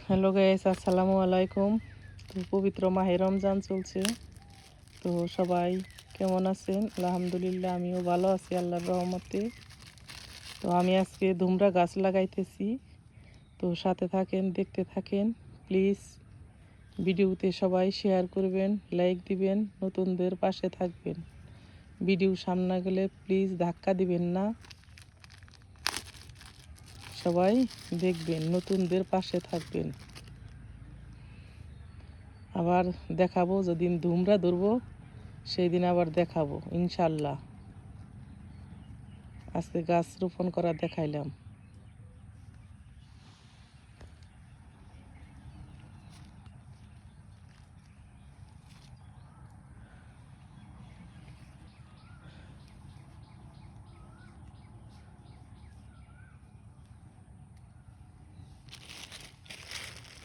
Hello guys, আসসালামু আলাইকুম। তো পবিত্র মাহে রমজান চলছে। তো সবাই কেমন আছেন? আলহামদুলিল্লাহ, আমিও ভালো আছি আল্লাহর রহমতে। তো আমি আজকে ধুমরা গাছ লাগাইতেছি। তো সাথে থাকেন, দেখতে থাকেন প্লিজ। ভিডিওতে সবাই শেয়ার করবেন, লাইক দিবেন, নতুনদের পাশে থাকবেন। ভিডিও সামনে গেলে প্লিজ ধাক্কা দিবেন না, সবাই দেখবেন, নতুনদের পাশে থাকবেন। আবার দেখাবো, যেদিন ধুমরা ধরবো সেই দিন আবার দেখাবো ইনশাল্লাহ। আজকে গাছ রোপণ করা দেখাইলাম।